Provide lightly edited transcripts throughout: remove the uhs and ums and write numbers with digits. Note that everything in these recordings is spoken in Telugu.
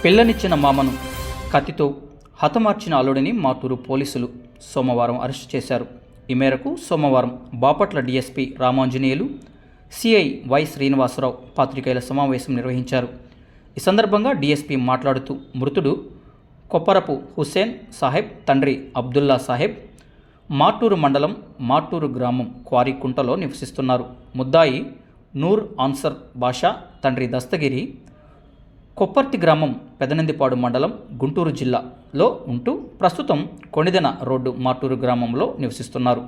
పిల్లనిచ్చిన మామను కత్తితో హతమార్చిన అల్లుడిని మాటూరు పోలీసులు సోమవారం అరెస్టు చేశారు. ఈ మేరకు సోమవారం Bapatla DSP Ramanjaneyulu, CI Y Srinivasarao పాత్రికేయుల సమావేశం నిర్వహించారు. ఈ సందర్భంగా డీఎస్పీ మాట్లాడుతూ మృతుడు కొప్పరపు హుస్సేన్ సాహెబ్ తండ్రి అబ్దుల్లా సాహెబ్ మాటూరు మండలం మాటూరు గ్రామం క్వారీకుంటలో నివసిస్తున్నారు. ముద్దాయి నూర్ ఆన్సర్ బాషా తండ్రి దస్తగిరి కొప్పర్తి గ్రామం పెదనందిపాడు మండలం గుంటూరు జిల్లాలో ఉంటూ ప్రస్తుతం కొణిదెన రోడ్డు మాటూరు గ్రామంలో నివసిస్తున్నారు.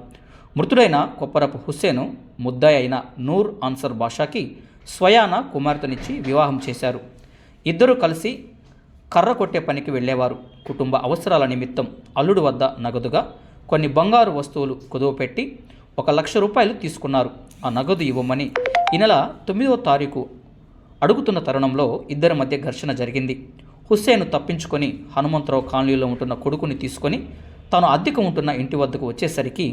మృతుడైన కొప్పరపు హుస్సేను ముద్దాయి అయిన నూర్ ఆన్సర్ బాషాకి స్వయాన కుమార్తెనిచ్చి వివాహం చేశారు. ఇద్దరూ కలిసి కర్ర కొట్టే పనికి వెళ్ళేవారు. కుటుంబ అవసరాల నిమిత్తం అల్లుడు వద్ద నగదుగా కొన్ని బంగారు వస్తువులు కుదువపెట్టి 1,00,000 రూపాయలు తీసుకున్నారు. ఆ నగదు ఇవ్వమని ఈ నెల 9వ తారీఖు అడుగుతున్న తరుణంలో ఇద్దరి మధ్య ఘర్షణ జరిగింది. హుస్సేన్ తప్పించుకొని హనుమంతరావు కాలనీలో ఉంటున్న కొడుకుని తీసుకొని తాను అద్దెకు ఉంటున్న ఇంటి వద్దకు వచ్చేసరికి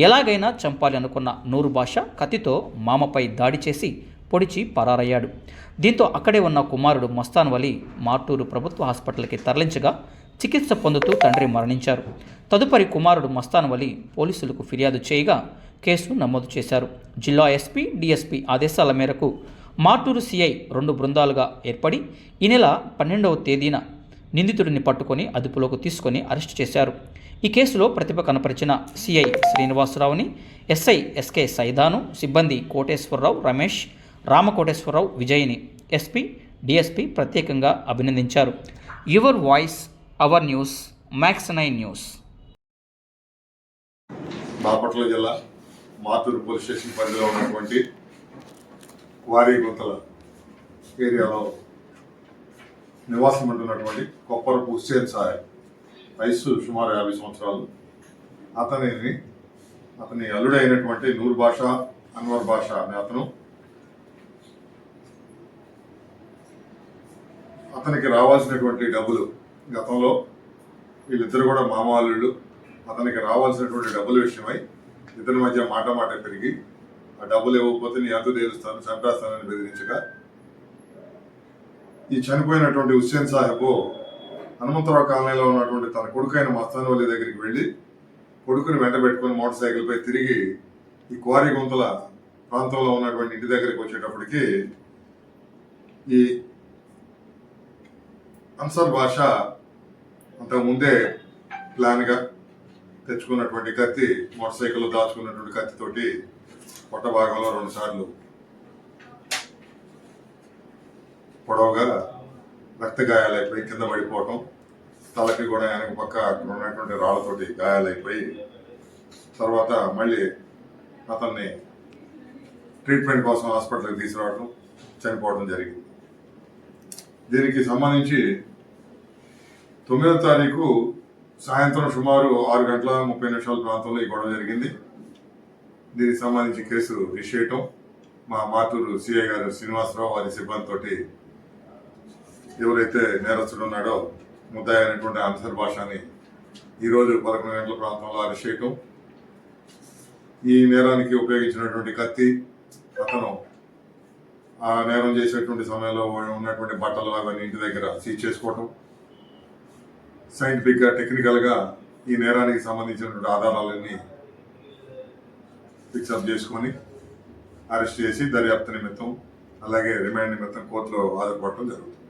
ఎలాగైనా చంపాలి అనుకున్న నూరు బాషా కత్తితో మామపై దాడి చేసి పొడిచి పరారయ్యాడు. దీంతో అక్కడే ఉన్న కుమారుడు మస్తాన్ వలి మాటూరు ప్రభుత్వ హాస్పిటల్కి తరలించగా చికిత్స పొందుతూ తండ్రి మరణించారు. తదుపరి కుమారుడు మస్తాన్ వలి పోలీసులకు ఫిర్యాదు చేయగా కేసు నమోదు చేశారు. జిల్లా ఎస్పీ, డీఎస్పీ ఆదేశాల మేరకు మాటూరు సిఐ 2 బృందాలుగా ఏర్పడి ఈ నెల 12వ తేదీన నిందితుడిని పట్టుకొని అదుపులోకి తీసుకొని అరెస్టు చేశారు. ఈ కేసులో ప్రతిభ కనపరిచిన సిఐ శ్రీనివాసరావుని, ఎస్ఐ ఎస్కే సైదాను, సిబ్బంది కోటేశ్వరరావు, రమేష్, రామకోటేశ్వరరావు, విజయ్ని ఎస్పీ, డీఎస్పీ ప్రత్యేకంగా అభినందించారు. Your voice hour news, MAX9 news. Bapatla జిల్లా మాటూరు పోలీస్ స్టేషన్ పరిధిలో ఉన్నటువంటి వారీగుంతల ఏరియాలో నివాసం ఉంటున్నటువంటి కొప్పరపు హుస్సేన్ సాహెబ్, వయస్సు సుమారు 50 సంవత్సరాలు. అతని అల్లుడైనటువంటి నూర్ బాషా, అన్వర్ బాషా అనే అతనికి రావాల్సినటువంటి డబ్బులు, గతంలో వీళ్ళిద్దరు కూడా మామ అల్లుళ్ళు, అతనికి రావాల్సినటువంటి డబ్బుల విషయమై ఇద్దరి మధ్య మాట పెరిగి ఆ డబ్బులు ఇవ్వకపోతే నీ అంతు తేలుస్తాను, చంపేస్తానని బెదిరించగా ఈ చనిపోయినటువంటి హుస్సేన్ సాహెబ్ హనుమంతరావు కాలనీలో ఉన్నటువంటి తన కొడుకైన మస్తాన్ వలి దగ్గరికి వెళ్ళి కొడుకుని వెంట పెట్టుకుని మోటార్ సైకిల్పై తిరిగి ఈ క్వారీగుంతల ప్రాంతంలో ఉన్నటువంటి ఇంటి దగ్గరికి వచ్చేటప్పటికి ఈ అన్సర్ బాషా అంతకుముందే ప్లాన్గా తెచ్చుకున్నటువంటి కత్తి, మోటార్ సైకిల్లో దాచుకున్నటువంటి కత్తితోటి పొట్ట భాగంలో 2 సార్లు పొడవుగా రక్త గాయాలైపోయి కింద పడిపోవటం, తలకి కూడా వెనక పక్క ఉన్నటువంటి రాళ్లతోటి గాయాలైపోయి తర్వాత మళ్ళీ అతన్ని ట్రీట్మెంట్ కోసం హాస్పిటల్కి తీసుకురావడం, చనిపోవడం జరిగింది. దీనికి సంబంధించి 9వ తారీఖు సాయంత్రం సుమారు 6 గంటల 30 నిమిషాల ప్రాంతంలో ఈ గొడవ జరిగింది. దీనికి సంబంధించి కేసు రిజిస్టర్ చేయటం మా మాటూరు సిఐ గారు శ్రీనివాసరావు వారి సిబ్బందితోటి ఎవరైతే నేరస్తుడు ఉన్నాడో ముద్దాయి అయినటువంటి అన్సర్ బాషాని ఈరోజు 11 గంటల ప్రాంతంలో అరెస్ట్ చేయటం, ఈ నేరానికి ఉపయోగించినటువంటి కత్తి, అతను ఆ నేరం చేసేటువంటి సమయంలో ఉన్నటువంటి బట్టలు అవన్నీ ఇంటి దగ్గర సీజ్ చేసుకోవటం, సైంటిఫిక్గా టెక్నికల్గా ఈ నేరానికి సంబంధించినటువంటి ఆధారాలన్నీ ఫిక్సప్ చేసుకొని అరెస్ట్ చేసి దర్యాప్తు నిమిత్తం అలాగే రిమాండ్ నిమిత్తం కోర్టులో హాజరుపడటం జరుగుతుంది.